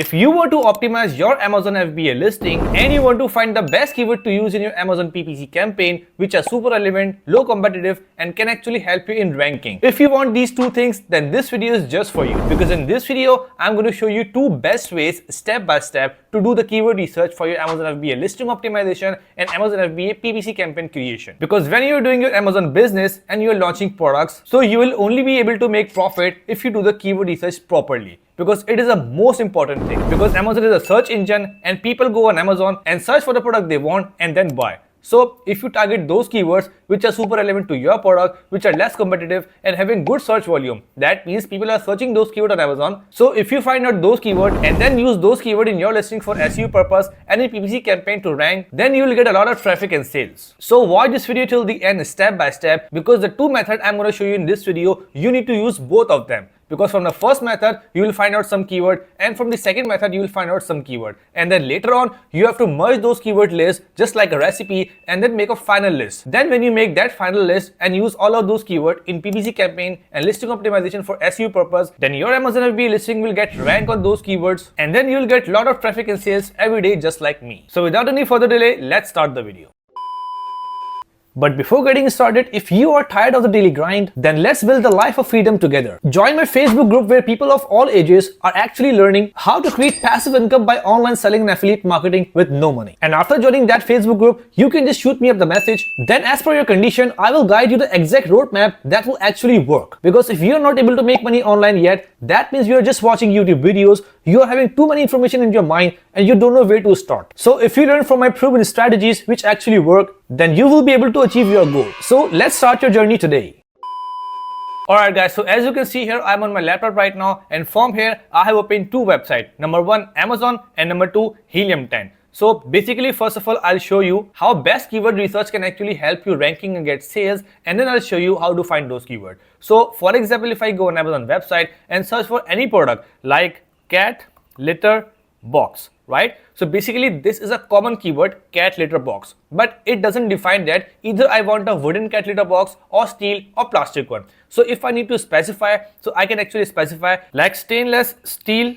If you want to optimize your Amazon FBA listing and you want to find the best keyword to use in your Amazon PPC campaign, which are super relevant, low competitive, and can actually help you in ranking. If you want these two things, then this video is just for you. Because in this video, I'm going to show you two best ways, step by step, to do the keyword research for your Amazon FBA listing optimization and Amazon FBA PPC campaign creation. Because when you're doing your Amazon business and you're launching products, so you will only be able to make profit if you do the keyword research properly. Because it is the most important thing. Because Amazon is a search engine and people go on Amazon and search for the product they want and then buy. So if you target those keywords which are super relevant to your product, which are less competitive and having good search volume, that means people are searching those keywords on Amazon. So if you find out those keywords and then use those keywords in your listing for SEO purpose and in PPC campaign to rank, then you will get a lot of traffic and sales. So watch this video till the end step by step, because the two methods I'm going to show you in this video, you need to use both of them. Because from the first method, you will find out some keyword, and from the second method, you will find out some keyword. And then later on, you have to merge those keyword lists just like a recipe and then make a final list. Then when you make that final list and use all of those keywords in PPC campaign and listing optimization for SEO purpose, then your Amazon FBA listing will get ranked on those keywords, and then you will get a lot of traffic and sales every day just like me. So without any further delay, let's start the video. But before getting started, if you are tired of the daily grind, then let's build the life of freedom together. Join my Facebook group where people of all ages are actually learning how to create passive income by online selling and affiliate marketing with no money. And after joining that Facebook group, you can just shoot me up the message. Then as per your condition, I will guide you the exact roadmap that will actually work. Because if you are not able to make money online yet, that means you are just watching YouTube videos, you are having too many information in your mind and you don't know where to start. So if you learn from my proven strategies which actually work, then you will be able to achieve your goal. So let's start your journey today. Alright guys, so as you can see here, I'm on my laptop right now, and from here I have opened two websites. Number one, Amazon, and number two, Helium10. So basically, first of all, I'll show you how best keyword research can actually help you ranking and get sales, and then I'll show you how to find those keywords. So for example, if I go on Amazon website and search for any product like cat litter box, right? So basically this is a common keyword, cat litter box, but it doesn't define that either I want a wooden cat litter box or steel or plastic one. So if I need to specify, so I can actually specify like stainless steel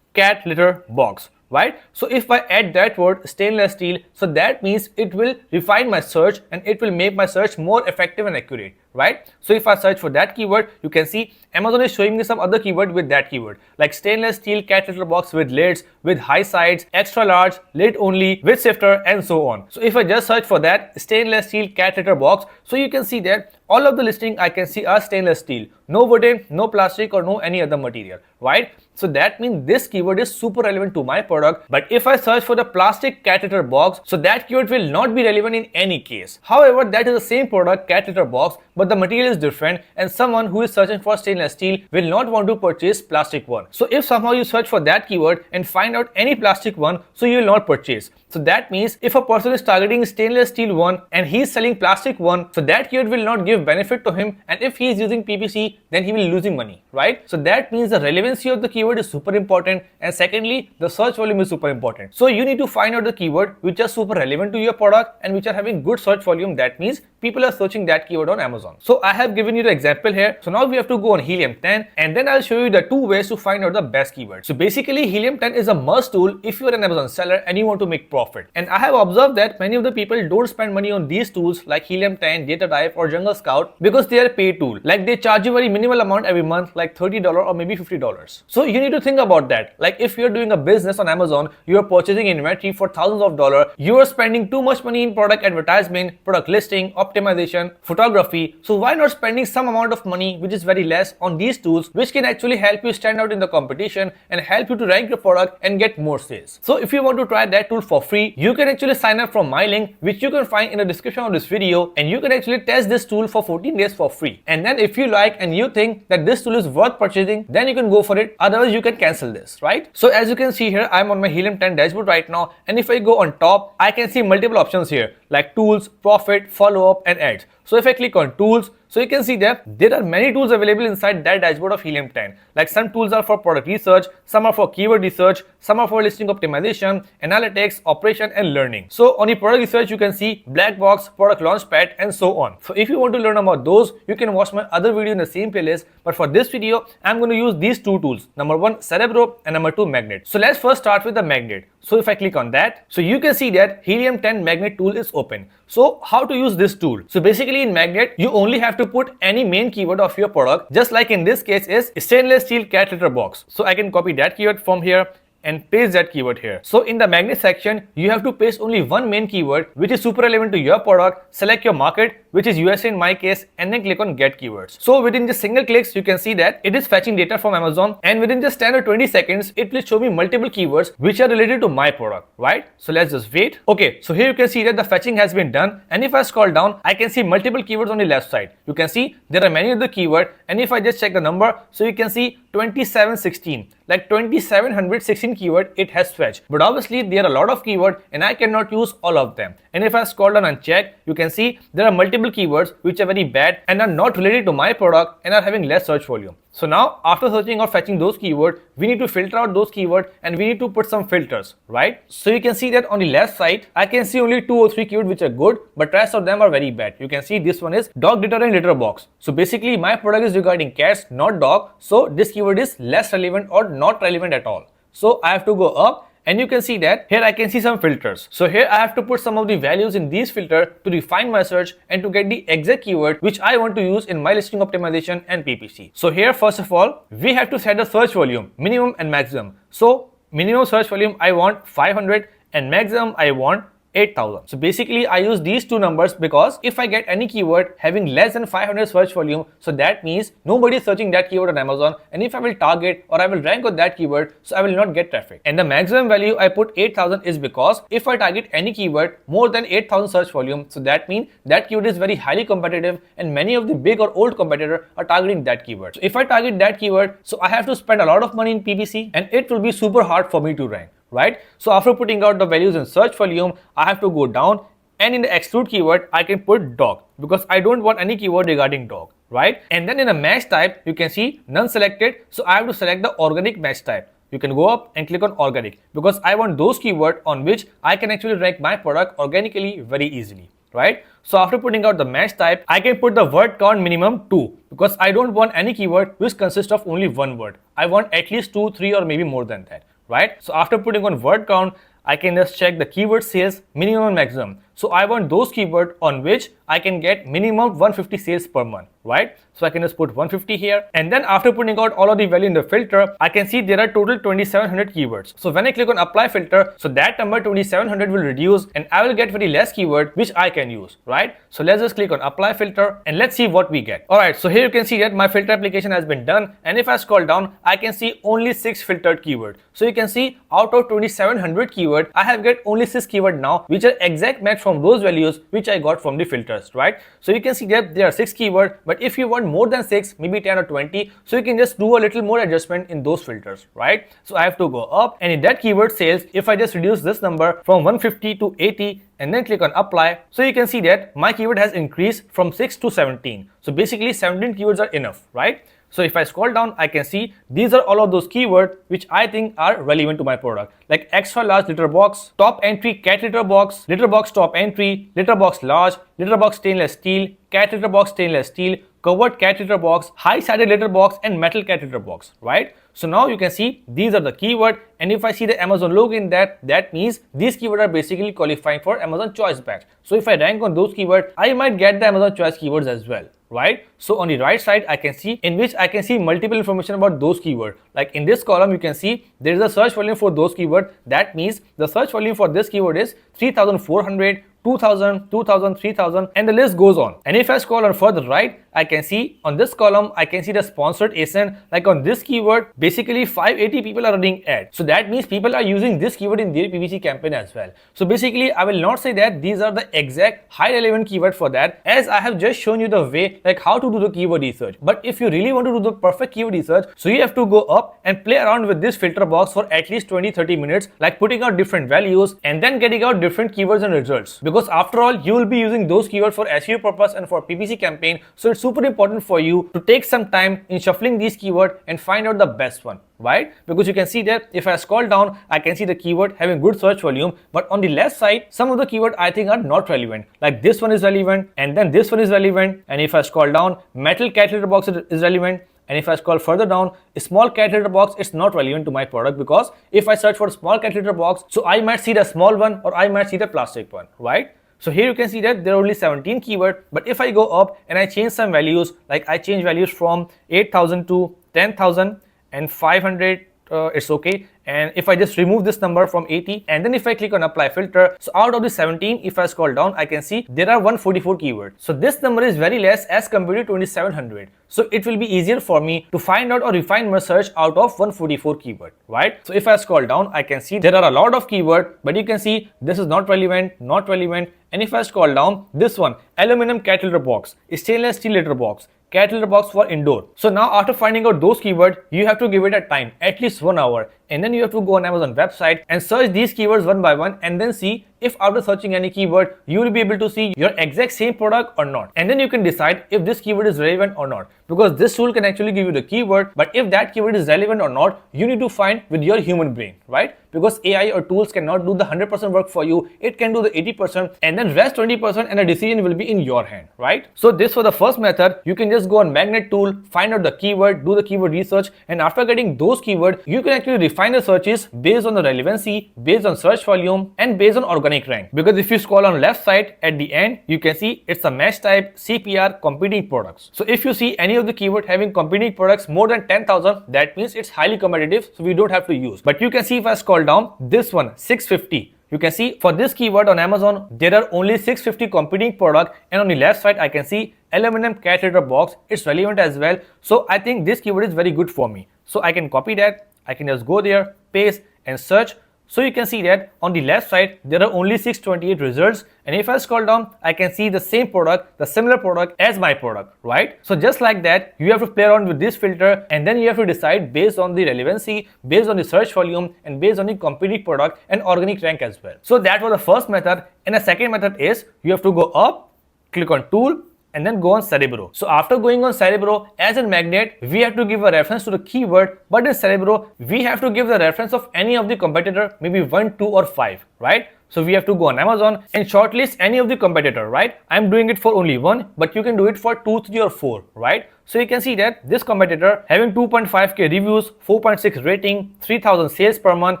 cat litter box, right? So if I add that word stainless steel, so that means it will refine my search and it will make my search more effective and accurate, right? So if I search for that keyword, you can see Amazon is showing me some other keyword with that keyword, like stainless steel cat litter box with lids, with high sides, extra large, lid only, with shifter, and so on. So if I just search for that stainless steel cat litter box, so you can see that all of the listing I can see are stainless steel, no wooden, no plastic, or no any other material, right? So that means this keyword is super relevant to my product. But if I search for the plastic cat litter box, so that keyword will not be relevant in any case. However, that is the same product, cat litter box, but the material is different, and someone who is searching for stainless steel will not want to purchase plastic one. So if somehow you search for that keyword and find out any plastic one, so you will not purchase. So that means if a person is targeting stainless steel one and he is selling plastic one, so that keyword will not give benefit to him, and if he is using PPC, then he will be losing money, right? So that means the relevancy of the keyword is super important, and secondly, the search volume is super important. So you need to find out the keyword which are super relevant to your product and which are having good search volume. That means people are searching that keyword on Amazon. So I have given you the example here. So now we have to go on Helium10, and then I'll show you the two ways to find out the best keyword. So basically, Helium10 is a must tool if you are an Amazon seller and you want to make profit. And I have observed that many of the people don't spend money on these tools like Helium10, Data Dive, or Jungle Scout because they are a paid tool. Like they charge you very minimal amount every month, like $30 or maybe $50. So you need to think about that. Like if you're doing a business on Amazon, you are purchasing inventory for thousands of dollars, you are spending too much money in product advertisement, product listing, optimization, photography. So why not spending some amount of money which is very less on these tools which can actually help you stand out in the competition and help you to rank your product and get more sales. So if you want to try that tool for free, you can actually sign up from my link, which you can find in the description of this video, and you can actually test this tool for 14 days for free. And then if you like and you think that this tool is worth purchasing, then you can go for it. Otherwise you can cancel this, right? So as you can see here, I'm on my Helium10 dashboard right now, and if I go on top, I can see multiple options here like tools, profit, follow up, and ads. So if I click on tools, So you can see that there are many tools available inside that dashboard of Helium 10. Like some tools are for product research, some are for keyword research, some are for listing optimization, analytics, operation and learning. So on the product research, you can see black box, product launchpad and so on. So if you want to learn about those, you can watch my other video in the same playlist. But for this video, I'm going to use these two tools. Number one, Cerebro and number two, Magnet. So let's first start with the Magnet. So if I click on that, so you can see that Helium 10 Magnet tool is open. So how to use this tool? So basically in Magnet, you only have to put any main keyword of your product, just like in this case is stainless steel cat litter box. So I can copy that keyword from here and paste that keyword here. So in the Magnet section, you have to paste only one main keyword which is super relevant to your product, select your market, which is USA in my case, and then click on get keywords. So within just single clicks, you can see that it is fetching data from Amazon, and within just 10 or 20 seconds, it will show me multiple keywords which are related to my product, right? So let's just wait. Okay, so here you can see that the fetching has been done, and if I scroll down, I can see multiple keywords on the left side. You can see there are many other keywords, and if I just check the number, so you can see 2716, like 2716 keyword it has fetched. But obviously there are a lot of keywords and I cannot use all of them. And if I scroll down and check, you can see there are multiple keywords which are very bad and are not related to my product and are having less search volume. So now after searching or fetching those keywords, we need to filter out those keywords and we need to put some filters, right? So you can see that on the left side, I can see only 2 or 3 keywords which are good, but rest of them are very bad. You can see this one is dog litter and litter box. So basically my product is regarding cats, not dog. So this keyword is less relevant or not relevant at all. So I have to go up. And you can see that here I can see some filters. So here I have to put some of the values in these filters to refine my search and to get the exact keyword which I want to use in my listing optimization and PPC. So here first of all, we have to set the search volume, minimum and maximum. So minimum search volume I want 500 and maximum I want 8,000. So basically I use these two numbers because if I get any keyword having less than 500 search volume, so that means nobody is searching that keyword on Amazon, and if I will target or I will rank on that keyword, so I will not get traffic. And the maximum value I put 8,000 is because if I target any keyword more than 8,000 search volume, so that means that keyword is very highly competitive and many of the big or old competitors are targeting that keyword. So if I target that keyword, so I have to spend a lot of money in PPC and it will be super hard for me to rank. Right? So after putting out the values in search volume, I have to go down, and in the exclude keyword, I can put dog because I don't want any keyword regarding dog, right? And then in a match type, you can see none selected. So I have to select the organic match type. You can go up and click on organic because I want those keywords on which I can actually rank my product organically very easily. Right? So after putting out the match type, I can put the word count minimum 2 because I don't want any keyword which consists of only one word. I want at least 2, 3 or maybe more than that. Right? So after putting on word count, I can just check the keyword sales minimum and maximum. So I want those keywords on which I can get minimum 150 sales per month, right? So I can just put 150 here. And then after putting out all of the value in the filter, I can see there are total 2700 keywords. So when I click on apply filter, so that number 2700 will reduce and I will get very less keyword which I can use, right? So let's just click on apply filter and let's see what we get. Alright, so here you can see that my filter application has been done, and if I scroll down, I can see only 6 filtered keywords. So you can see out of 2700 keywords, I have get only 6 keywords now which are exact match from those values which I got from the filters, right? So you can see that there are 6 keywords, but if you want more than 6, maybe 10 or 20, so you can just do a little more adjustment in those filters, right? So I have to go up, and in that keyword sales, if I just reduce this number from 150 to 80 and then click on apply, so you can see that my keyword has increased from 6 to 17. So basically 17 keywords are enough, right? So if I scroll down, I can see these are all of those keywords which I think are relevant to my product, like extra large litter box, top entry cat litter box top entry, litter box large, litter box stainless steel, cat litter box stainless steel, covered cat litter box, high sided litter box and metal cat litter box, right? So now you can see these are the keyword, and if I see the Amazon logo in that, that means these keywords are basically qualifying for Amazon choice badge. So if I rank on those keywords, I might get the Amazon choice keywords as well. Right? So on the right side, I can see in which I can see multiple information about those keywords. Like in this column, you can see there is a search volume for those keywords. That means the search volume for this keyword is 3400, 2000, 2000, 3000, and the list goes on. And if I scroll on further right, I can see on this column, I can see the sponsored ASIN. Like on this keyword, basically 580 people are running ads. So that means people are using this keyword in their PPC campaign as well. So basically, I will not say that these are the exact high relevant keyword for that, as I have just shown you the way like how to do the keyword research. But if you really want to do the perfect keyword research, so you have to go up and play around with this filter box for at least 20-30 minutes, like putting out different values and then getting out different keywords and results. Because because after all, you will be using those keywords for SEO purpose and for PPC campaign. So it's super important for you to take some time in shuffling these keywords and find out the best one, right? Because you can see that if I scroll down, I can see the keyword having good search volume, but on the left side, some of the keywords I think are not relevant. Like this one is relevant, and then this one is relevant. And if I scroll down, metal cat litter box is relevant. And if I scroll further down, a small cat litter box, it's not relevant to my product, because if I search for a small cat litter box, so I might see the small one or I might see the plastic one, right? So here you can see that there are only 17 keywords, but if I go up and I change some values, like I change values from 8,000 to 10,000 and 500, it's okay. And if I just remove this number from 80, and then if I click on apply filter, so out of the 17, if I scroll down, I can see there are 144 keywords. So this number is very less as compared to 2700. So it will be easier for me to find out or refine my search out of 144 keyword, right? So if I scroll down, I can see there are a lot of keywords, but you can see this is not relevant, not relevant. And if I scroll down, this one, aluminum cat litter box, stainless steel litter box, cat litter box for indoor. So now after finding out those keywords, you have to give it a time, at least 1 hour. And then you have to go on Amazon website and search these keywords one by one, and then see if after searching any keyword, you will be able to see your exact same product or not. And then you can decide if this keyword is relevant or not, because this tool can actually give you the keyword, but if that keyword is relevant or not, you need to find with your human brain, right? Because AI or tools cannot do the 100% work for you. It can do the 80%, and then rest 20%, and the decision will be in your hand, right? So this was the first method. You can just go on magnet tool, find out the keyword, do the keyword research, and after getting those keywords, you can actually refine the searches based on the relevancy, based on search volume, and based on organic rank. Because if you scroll on left side at the end, you can see it's a match type CPR competing products. So if you see any of the keyword having competing products more than 10,000, that means it's highly competitive, so we don't have to use. But you can see if I scroll down, this one 650. You can see for this keyword on Amazon, there are only 650 competing products, and on the left side, I can see aluminum cat litter box. It's relevant as well. So I think this keyword is very good for me. So I can copy that. I can just go there, paste and search. So you can see that on the left side, there are only 628 results. And if I scroll down, I can see the same product, the similar product as my product, right? So just like that, you have to play around with this filter, and then you have to decide based on the relevancy, based on the search volume, and based on the competing product and organic rank as well. So that was the first method. And the second method is you have to go up, click on tool, and then go on Cerebro. So after going on Cerebro, as in magnet, we have to give a reference to the keyword, but in Cerebro, we have to give the reference of any of the competitor, maybe 1, 2 or 5, right? So we have to go on Amazon and shortlist any of the competitor, right? I'm doing it for only one, but you can do it for 2, 3 or 4, right? So you can see that this competitor having 2.5k reviews, 4.6 rating, 3,000 sales per month,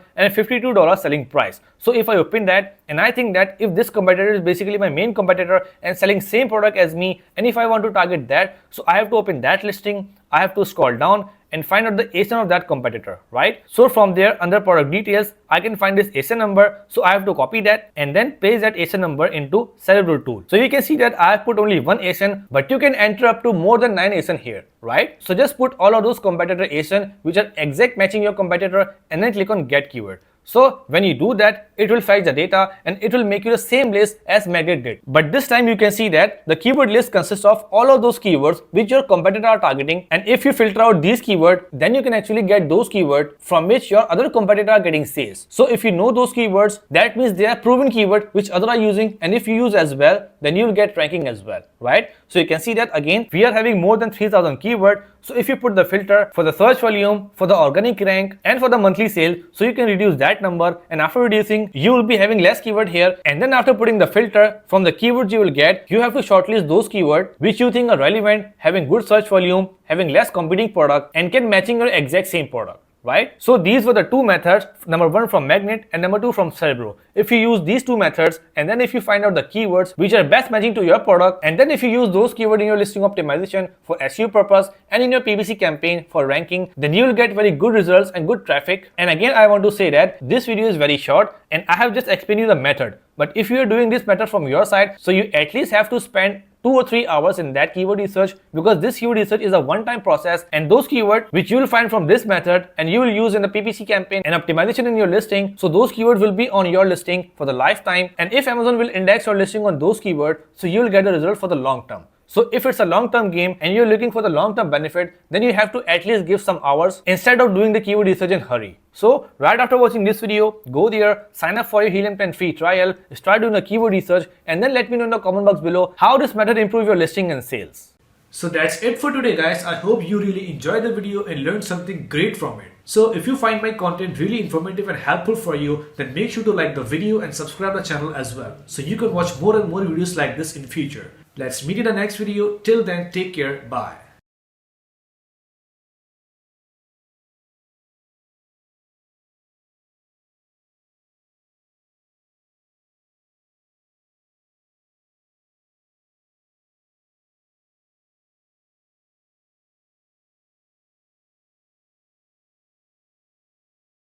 and a $52 selling price. So if I open that, and I think that if this competitor is basically my main competitor and selling same product as me, and if I want to target that, so I have to open that listing, I have to scroll down and find out the ASIN of that competitor, right? So from there, under product details, I can find this ASIN number. So I have to copy that and then paste that ASIN number into Cerebro tool. So you can see that I have put only one ASIN, but you can enter up to more than 9 ASIN here, right? So just put all of those competitor ASIN which are exact matching your competitor, and then click on get keyword. So when you do that, it will fetch the data and it will make you the same list as Magnet did. But this time you can see that the keyword list consists of all of those keywords which your competitor are targeting. And if you filter out these keywords, then you can actually get those keywords from which your other competitor are getting sales. So if you know those keywords, that means they are proven keywords which others are using. And if you use as well, then you will get ranking as well, right? So you can see that again, we are having more than 3,000 keywords. So if you put the filter for the search volume, for the organic rank, and for the monthly sale, so you can reduce that number, and after reducing, you will be having less keyword here. And then after putting the filter from the keywords you will get, you have to shortlist those keywords which you think are relevant, having good search volume, having less competing product, and can matching your exact same product, right? So these were the two methods, number one from Magnet and number two from Cerebro. If you use these two methods, and then if you find out the keywords which are best matching to your product, and then if you use those keywords in your listing optimization for SEO purpose and in your PPC campaign for ranking, then you will get very good results and good traffic. And again, I want to say that this video is very short and I have just explained you the method. But if you are doing this method from your side, so you at least have to spend 2 or 3 hours in that keyword research, because this keyword research is a one-time process, and those keywords which you will find from this method and you will use in the PPC campaign and optimization in your listing, so those keywords will be on your listing for the lifetime. And if Amazon will index your listing on those keywords, so you will get the result for the long term. So if it's a long-term game and you're looking for the long-term benefit, then you have to at least give some hours instead of doing the keyword research in hurry. So right after watching this video, go there, sign up for your Helium10 free trial, start doing the keyword research, and then let me know in the comment box below how this method improve your listing and sales. So that's it for today, guys. I hope you really enjoyed the video and learned something great from it. So if you find my content really informative and helpful for you, then make sure to like the video and subscribe the channel as well, so you can watch more and more videos like this in future. Let's meet in the next video. Till then, take care. Bye.